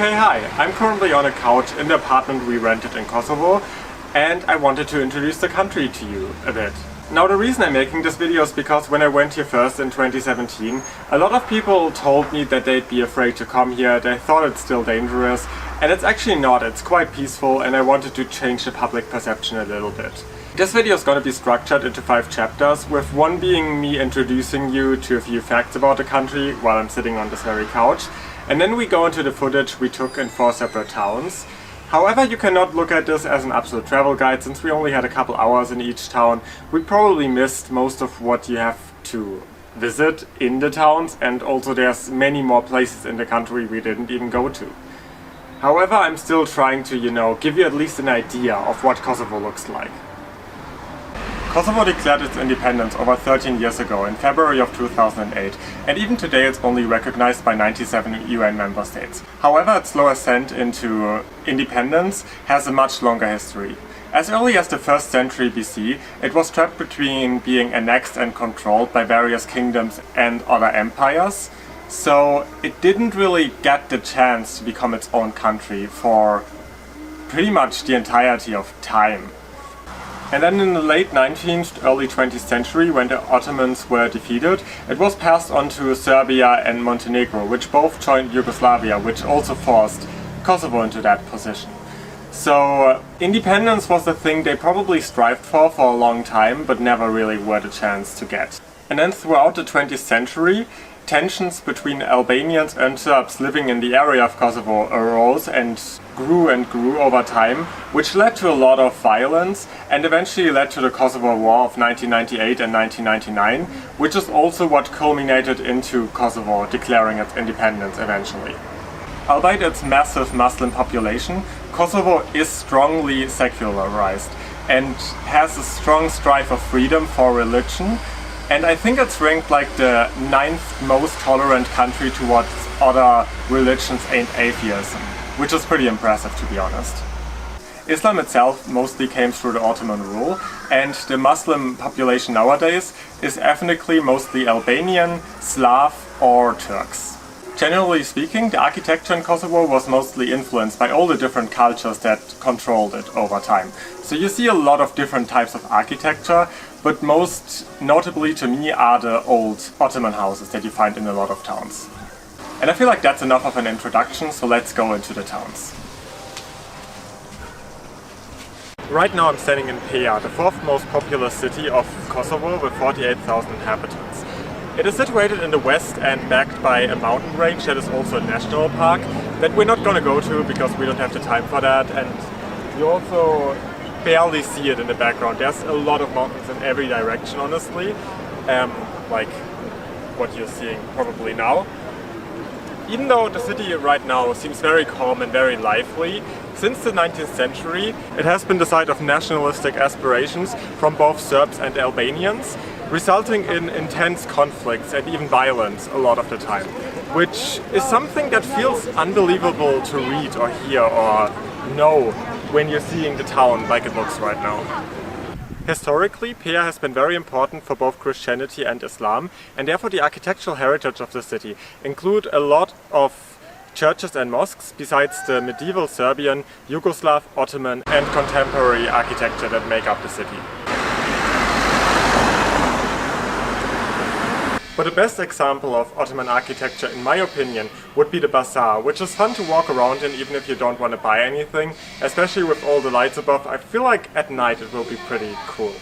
Okay, hi, I'm currently on a couch in the apartment we rented in Kosovo, and I wanted to introduce the country to you a bit. Now, the reason I'm making this video is because when I went here first in 2017, a lot of people told me that they'd be afraid to come here, they thought it's still dangerous, and it's actually not, it's quite peaceful, and I wanted to change the public perception a little bit. This video is going to be structured into 5 chapters, with one being me introducing you to a few facts about the country while I'm sitting on this very couch, and then we go into the footage we took in 4 separate towns. However, you cannot look at this as an absolute travel guide, since we only had a couple hours in each town. We probably missed most of what you have to visit in the towns, and also there's many more places in the country we didn't even go to. However, I'm still trying to, give you at least an idea of what Kosovo looks like. Kosovo declared its independence over 13 years ago in February of 2008, and even today it's only recognized by 97 UN member states. However, its slow ascent into independence has a much longer history. As early as the 1st century BC, it was trapped between being annexed and controlled by various kingdoms and other empires, so it didn't really get the chance to become its own country for pretty much the entirety of time. And then in the late 19th, early 20th century, when the Ottomans were defeated, it was passed on to Serbia and Montenegro, which both joined Yugoslavia, which also forced Kosovo into that position. So independence was the thing they probably strived for a long time, but never really were the chance to get. And then throughout the 20th century, tensions between Albanians and Serbs living in the area of Kosovo arose and grew over time, which led to a lot of violence and eventually led to the Kosovo War of 1998 and 1999, which is also what culminated into Kosovo declaring its independence eventually. Albeit its massive Muslim population, Kosovo is strongly secularized and has a strong strive for freedom for religion. And I think it's ranked like the 9th most tolerant country towards other religions and atheism, which is pretty impressive, to be honest. Islam itself mostly came through the Ottoman rule, and the Muslim population nowadays is ethnically mostly Albanian, Slav or Turks. Generally speaking, the architecture in Kosovo was mostly influenced by all the different cultures that controlled it over time. So you see a lot of different types of architecture, but most notably to me are the old Ottoman houses that you find in a lot of towns. And I feel like that's enough of an introduction, so let's go into the towns. Right now I'm standing in Peja, the 4th most populous city of Kosovo with 48,000 inhabitants. It is situated in the west and backed by a mountain range that is also a national park that we're not going to go to because we don't have the time for that, and you also barely see it in the background. There's a lot of mountains in every direction, honestly, like what you're seeing probably now. Even though the city right now seems very calm and very lively, since the 19th century it has been the site of nationalistic aspirations from both Serbs and Albanians, resulting in intense conflicts and even violence a lot of the time, which is something that feels unbelievable to read or hear or know when you're seeing the town like it looks right now. Historically, Peja has been very important for both Christianity and Islam, and therefore the architectural heritage of the city include a lot of churches and mosques besides the medieval Serbian, Yugoslav, Ottoman and contemporary architecture that make up the city. But the best example of Ottoman architecture, in my opinion, would be the bazaar, which is fun to walk around in even if you don't want to buy anything, especially with all the lights above. I feel like at night it will be pretty cool.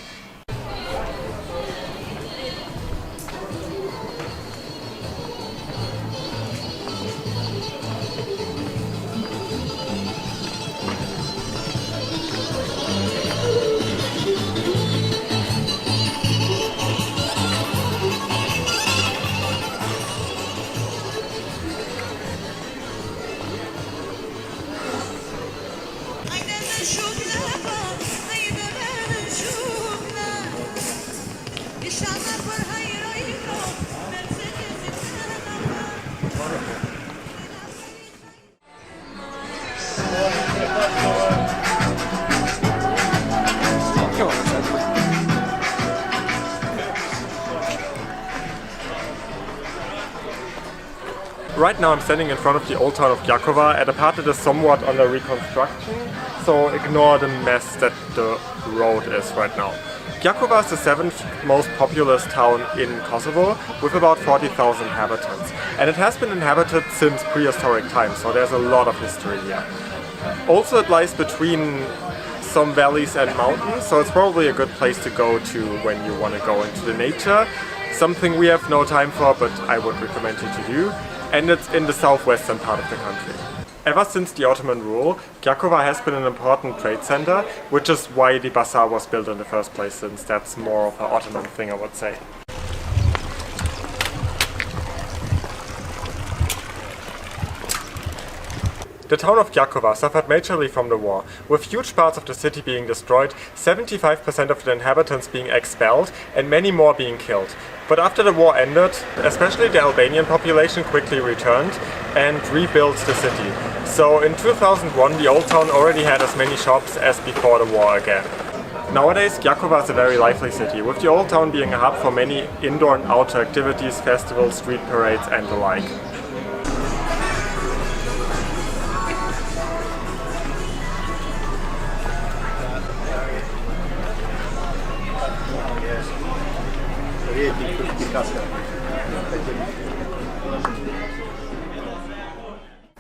Right now I'm standing in front of the old town of Gjakova at a part that is somewhat under reconstruction, so ignore the mess that the road is right now. Gjakova is the 7th most populous town in Kosovo with about 40,000 inhabitants, and it has been inhabited since prehistoric times, so there's a lot of history here. Also, it lies between some valleys and mountains, so it's probably a good place to go to when you want to go into the nature. Something we have no time for, but I would recommend you to do. And it's in the southwestern part of the country. Ever since the Ottoman rule, Gjakova has been an important trade center, which is why the bazaar was built in the first place, since that's more of an Ottoman thing, I would say. The town of Gjakova suffered majorly from the war, with huge parts of the city being destroyed, 75% of the inhabitants being expelled, and many more being killed. But after the war ended, especially the Albanian population quickly returned and rebuilt the city. So in 2001 the old town already had as many shops as before the war again. Nowadays Gjakova is a very lively city, with the old town being a hub for many indoor and outdoor activities, festivals, street parades and the like.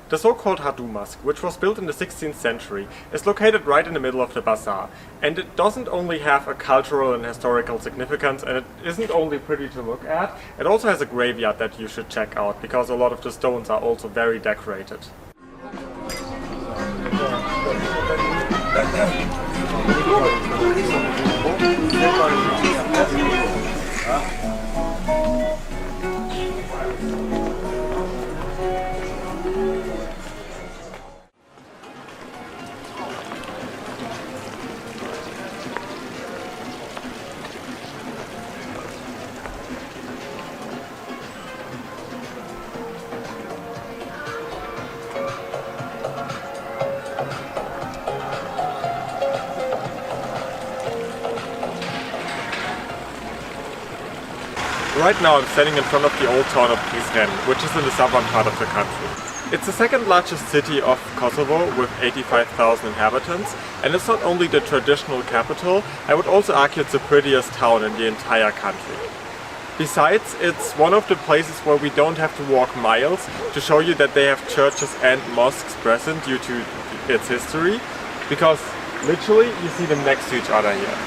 The so-called Radu Mosque, which was built in the 16th century, is located right in the middle of the bazaar. And it doesn't only have a cultural and historical significance, and it isn't only pretty to look at, it also has a graveyard that you should check out, because a lot of the stones are also very decorated. Right now I'm standing in front of the old town of Prizren, which is in the southern part of the country. It's the second largest city of Kosovo with 85,000 inhabitants, and it's not only the traditional capital, I would also argue it's the prettiest town in the entire country. Besides, it's one of the places where we don't have to walk miles to show you that they have churches and mosques present due to its history, because literally you see them next to each other here.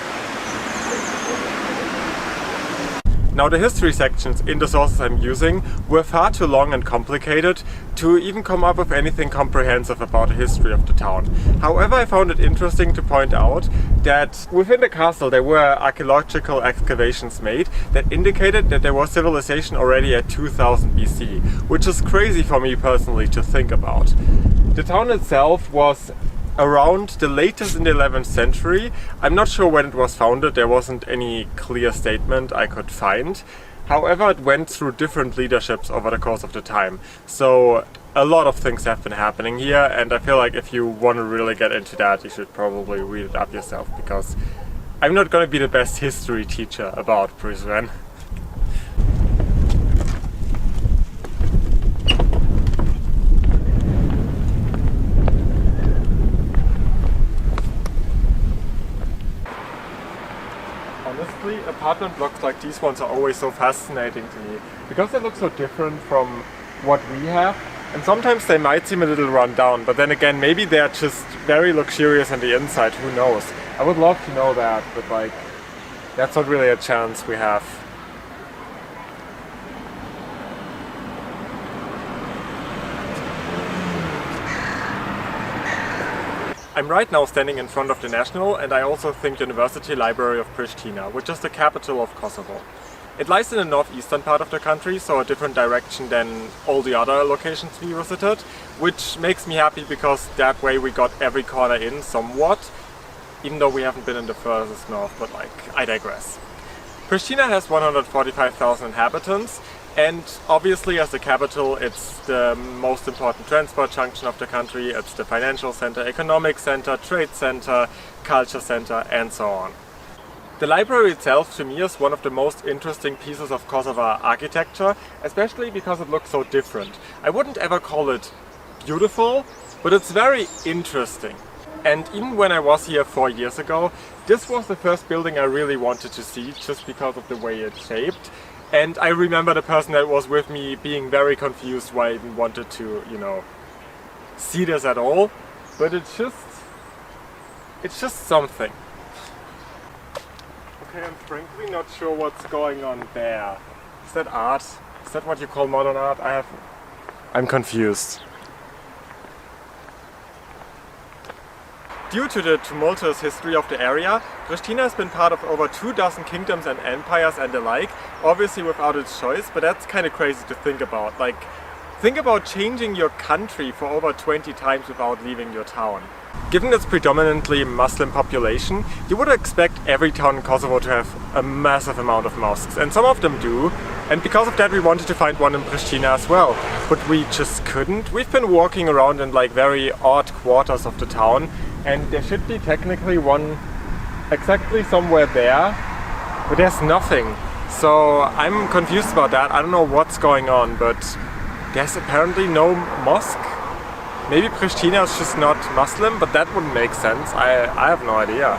Now the history sections in the sources I'm using were far too long and complicated to even come up with anything comprehensive about the history of the town. However, I found it interesting to point out that within the castle there were archaeological excavations made that indicated that there was civilization already at 2000 BC, which is crazy for me personally to think about. The town itself was around the latest in the 11th century. I'm not sure when it was founded, there wasn't any clear statement I could find. However, it went through different leaderships over the course of the time. So a lot of things have been happening here, and I feel like if you want to really get into that, you should probably read it up yourself, because I'm not going to be the best history teacher about Prizren. Honestly, apartment blocks like these ones are always so fascinating to me, because they look so different from what we have, and sometimes they might seem a little run down, but then again maybe they're just very luxurious on the inside, who knows. I would love to know that, but like, that's not really a chance we have. I'm right now standing in front of the National and I also think University Library of Prishtina, which is the capital of Kosovo. It lies in the northeastern part of the country, so a different direction than all the other locations we visited, which makes me happy because that way we got every corner in somewhat, even though we haven't been in the furthest north, but like, I digress. Prishtina has 145,000 inhabitants, and obviously as the capital it's the most important transport junction of the country, it's the financial center, economic center, trade center, culture center and so on. The library itself to me is one of the most interesting pieces of Kosovo architecture, especially because it looks so different. I wouldn't ever call it beautiful, but it's very interesting. And even when I was here 4 years ago, this was the first building I really wanted to see, just because of the way it's shaped. And I remember the person that was with me being very confused why I even wanted to, you know, see this at all. But it's just something. Okay, I'm frankly not sure what's going on there. Is that art? Is that what you call modern art? I'm confused. Due to the tumultuous history of the area, Prishtina has been part of over 24 kingdoms and empires and the like, obviously without its choice, but that's kind of crazy to think about. Like, think about changing your country for over 20 times without leaving your town. Given its predominantly Muslim population, you would expect every town in Kosovo to have a massive amount of mosques, and some of them do, and because of that we wanted to find one in Prishtina as well, but we just couldn't. We've been walking around in like very odd quarters of the town, and there should be technically one exactly somewhere there, but there's nothing. So I'm confused about that. I don't know what's going on, but there's apparently no mosque. Maybe Prishtina is just not Muslim, but that wouldn't make sense. I have no idea.